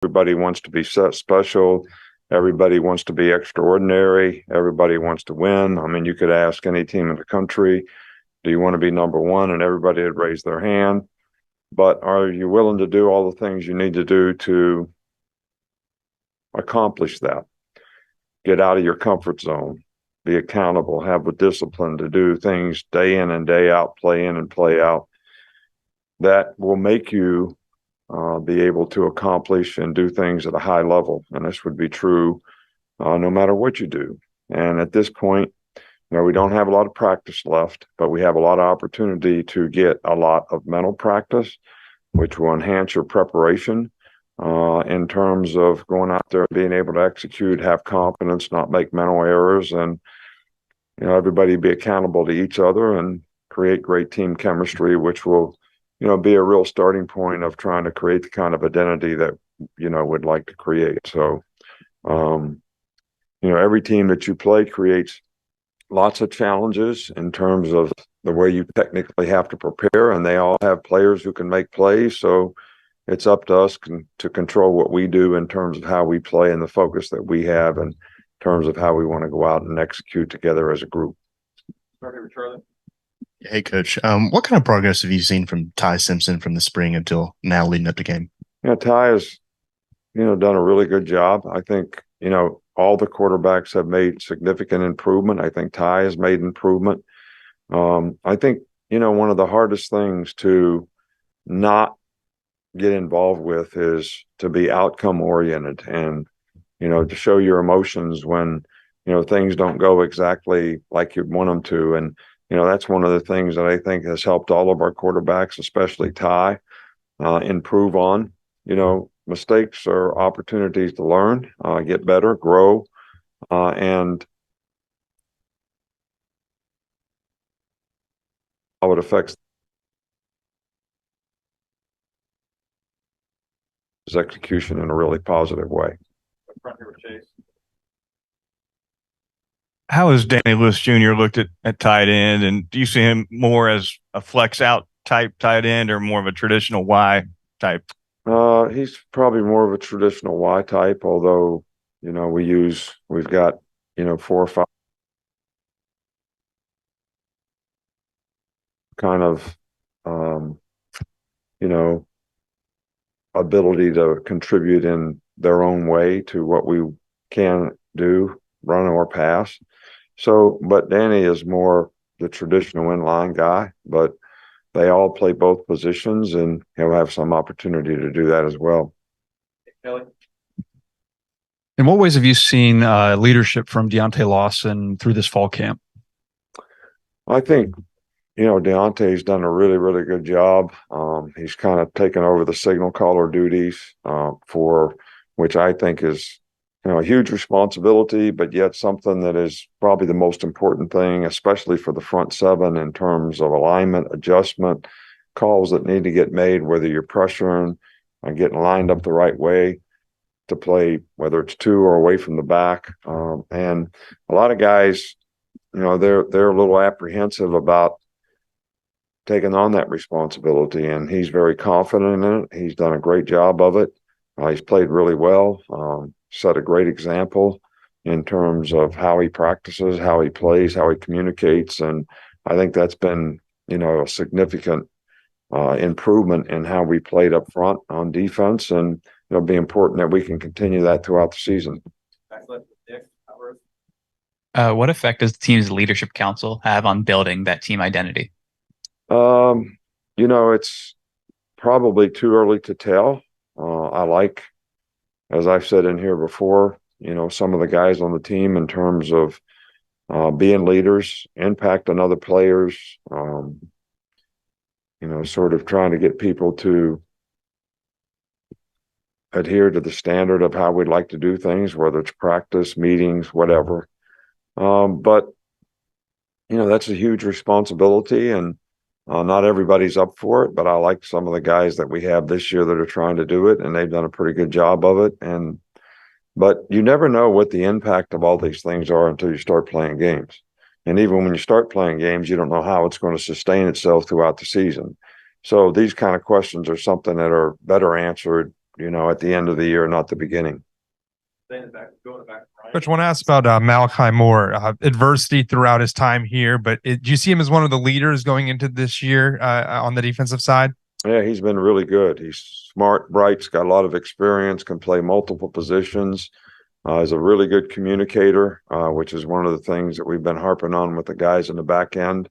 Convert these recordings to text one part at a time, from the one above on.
Everybody wants to be special. Everybody wants to be extraordinary. Everybody wants to win. I mean, you could ask any team in the country, do you want to be number one? And everybody would raise their hand. But are you willing to do all the things you need to do to accomplish that? Get out of your comfort zone, be accountable, have the discipline to do things day in and day out, play in and play out. That will make you be able to accomplish and do things at a high level. And this would be true no matter what you do. And at this point, we don't have a lot of practice left, but we have a lot of opportunity to get a lot of mental practice, which will enhance your preparation in terms of going out there, being able to execute, have confidence, not make mental errors, and everybody be accountable to each other and create great team chemistry, which will be a real starting point of trying to create the kind of identity that would like to create. So every team that you play creates lots of challenges in terms of the way you technically have to prepare, and they all have players who can make plays. So it's up to us to control what we do in terms of how we play and the focus that we have in terms of how we want to go out and execute together as a group. Hey, Coach. What kind of progress have you seen from Ty Simpson from the spring until now leading up to game? Ty has, done a really good job. I think, all the quarterbacks have made significant improvement. I think Ty has made improvement. I think, one of the hardest things to not get involved with is to be outcome oriented and, to show your emotions when, things don't go exactly like you'd want them to. And, that's one of the things that I think has helped all of our quarterbacks, especially Ty, improve on. Mistakes are opportunities to learn, get better, grow, and how it affects his execution in a really positive way. How has Danny Lewis Jr. looked at tight end, and do you see him more as a flex out type tight end or more of a traditional Y type? He's probably more of a traditional Y type, although, we've got, 4 or 5 kind of, ability to contribute in their own way to what we can do, run or pass. So, but Danny is more the traditional inline guy, but they all play both positions, and he'll have some opportunity to do that as well. Kelly? In what ways have you seen leadership from Deontay Lawson through this fall camp? I think, Deontay's done a really, really good job. He's kind of taken over the signal caller duties for which I think is, a huge responsibility, but yet something that is probably the most important thing, especially for the front seven in terms of alignment, adjustment, calls that need to get made, whether you're pressuring and getting lined up the right way to play, whether it's to or away from the back. And a lot of guys, they're a little apprehensive about taking on that responsibility, and he's very confident in it. He's done a great job of it. He's played really well, set a great example in terms of how he practices, how he plays, how he communicates. And I think that's been, a significant improvement in how we played up front on defense. And it'll be important that we can continue that throughout the season. What effect does the team's leadership council have on building that team identity? It's probably too early to tell. I like, as I've said in here before, some of the guys on the team in terms of being leaders, impact on other players, sort of trying to get people to adhere to the standard of how we'd like to do things, whether it's practice, meetings, whatever. But, that's a huge responsibility, and not everybody's up for it, but I like some of the guys that we have this year that are trying to do it, and they've done a pretty good job of it. But you never know what the impact of all these things are until you start playing games. And even when you start playing games, you don't know how it's going to sustain itself throughout the season. So these kind of questions are something that are better answered, at the end of the year, not the beginning. Coach, I want to ask about Malachi Moore. Adversity throughout his time here, but do you see him as one of the leaders going into this year on the defensive side? Yeah, he's been really good. He's smart, bright, has got a lot of experience, can play multiple positions. Is a really good communicator, which is one of the things that we've been harping on with the guys in the back end.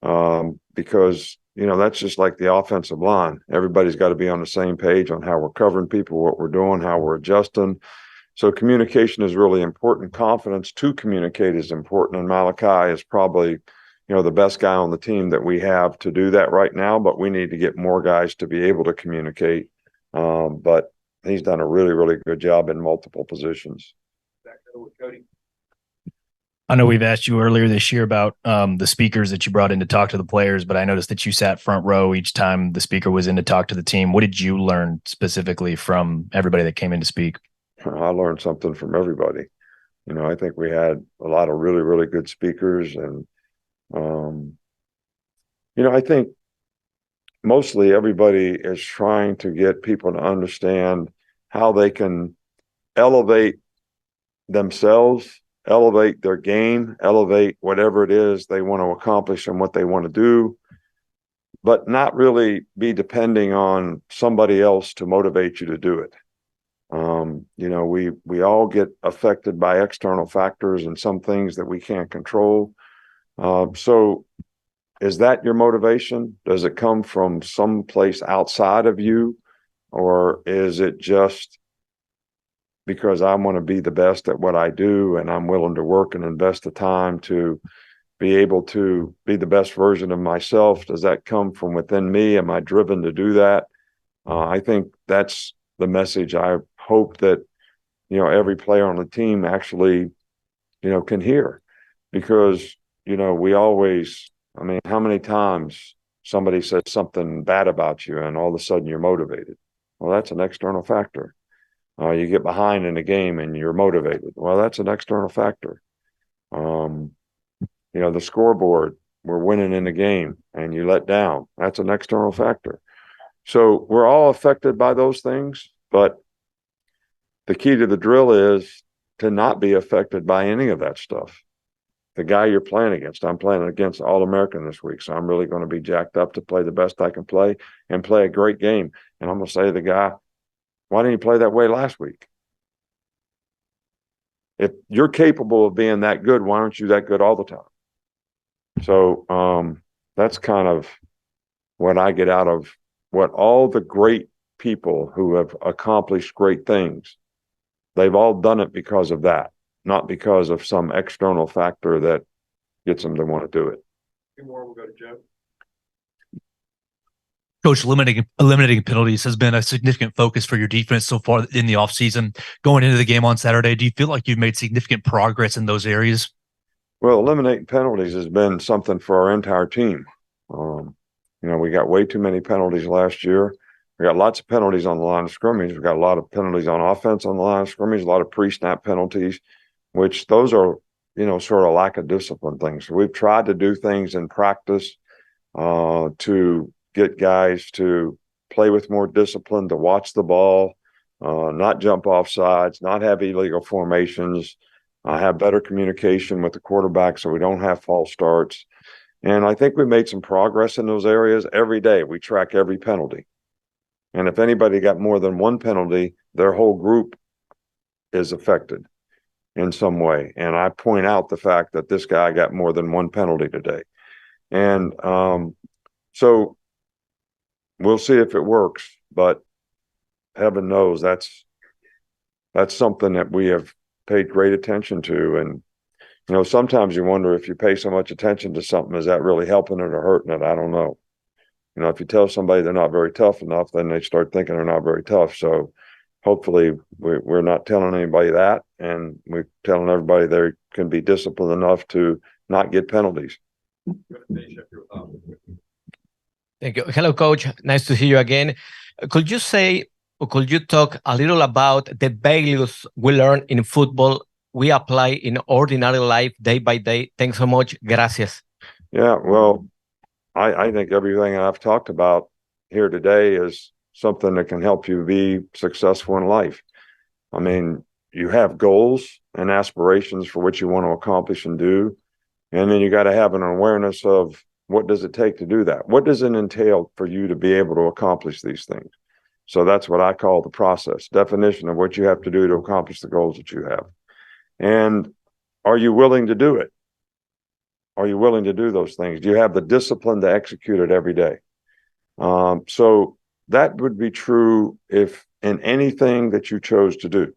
Because, that's just like the offensive line. Everybody's got to be on the same page on how we're covering people, what we're doing, how we're adjusting. So communication is really important. Confidence to communicate is important. And Malachi is probably, the best guy on the team that we have to do that right now, but we need to get more guys to be able to communicate. But he's done a really, really good job in multiple positions. I know we've asked you earlier this year about the speakers that you brought in to talk to the players, but I noticed that you sat front row each time the speaker was in to talk to the team. What did you learn specifically from everybody that came in to speak? I learned something from everybody. I think we had a lot of really, really good speakers. And, I think mostly everybody is trying to get people to understand how they can elevate themselves, elevate their game, elevate whatever it is they want to accomplish and what they want to do, but not really be depending on somebody else to motivate you to do it. We all get affected by external factors and some things that we can't control. So is that your motivation? Does it come from some place outside of you? Or is it just because I want to be the best at what I do and I'm willing to work and invest the time to be able to be the best version of myself? Does that come from within me? Am I driven to do that? I think that's the message I hope that, every player on the team actually, can hear. Because, we always, how many times somebody says something bad about you and all of a sudden you're motivated? Well, that's an external factor. You get behind in a game and you're motivated. Well, that's an external factor. The scoreboard, we're winning in the game and you let down. That's an external factor. So we're all affected by those things, but the key to the drill is to not be affected by any of that stuff. The guy you're playing against, I'm playing against All-American this week, so I'm really going to be jacked up to play the best I can play and play a great game. And I'm going to say to the guy, why didn't you play that way last week? If you're capable of being that good, why aren't you that good all the time? So that's kind of what I get out of what all the great people who have accomplished great things, they've all done it because of that, not because of some external factor that gets them to want to do it. Two more, we'll go to Joe. Coach, eliminating penalties has been a significant focus for your defense so far in the offseason. Going into the game on Saturday, do you feel like you've made significant progress in those areas? Well, eliminating penalties has been something for our entire team. We got way too many penalties last year. We got lots of penalties on the line of scrimmage. We got a lot of penalties on offense on the line of scrimmage, a lot of pre-snap penalties, which those are, sort of lack of discipline things. So we've tried to do things in practice to get guys to play with more discipline, to watch the ball, not jump off sides, not have illegal formations, have better communication with the quarterback so we don't have false starts. And I think we made some progress in those areas. Every day we track every penalty. And if anybody got more than one penalty, their whole group is affected in some way. And I point out the fact that this guy got more than one penalty today. And so we'll see if it works, but heaven knows that's something that we have paid great attention to. And, sometimes you wonder if you pay so much attention to something, is that really helping it or hurting it? I don't know. If you tell somebody they're not very tough enough, then they start thinking they're not very tough. So hopefully we're not telling anybody that, and we're telling everybody they can be disciplined enough to not get penalties. Thank you. Hello, Coach. Nice to see you again. Could you say, or could you talk a little about the values we learn in football we apply in ordinary life day by day? Thanks so much. Gracias. Yeah, well, I think everything I've talked about here today is something that can help you be successful in life. I mean, you have goals and aspirations for what you want to accomplish and do. And then you got to have an awareness of what does it take to do that? What does it entail for you to be able to accomplish these things? So that's what I call the process, definition of what you have to do to accomplish the goals that you have. And are you willing to do it? Are you willing to do those things? Do you have the discipline to execute it every day? So that would be true if in anything that you chose to do.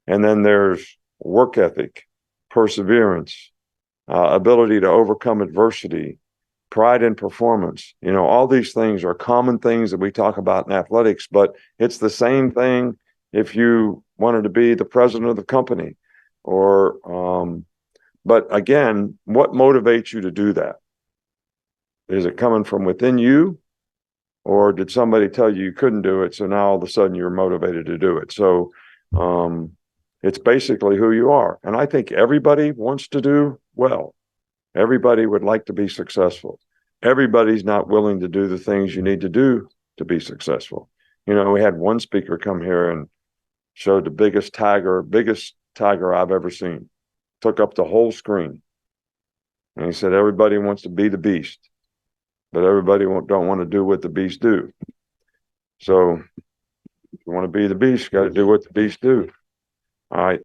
And then there's work ethic, perseverance, ability to overcome adversity, pride in performance. You know, all these things are common things that we talk about in athletics, but it's the same thing if you wanted to be the president of the company or, but again, what motivates you to do that? Is it coming from within you, or did somebody tell you couldn't do it, so now all of a sudden you're motivated to do it? So it's basically who you are. And I think everybody wants to do well. Everybody would like to be successful. Everybody's not willing to do the things you need to do to be successful. You know, we had one speaker come here and showed the biggest tiger I've ever seen. Took up the whole screen. And he said, everybody wants to be the beast, but everybody don't want to do what the beast do. So if you want to be the beast, you got to do what the beast do. All right.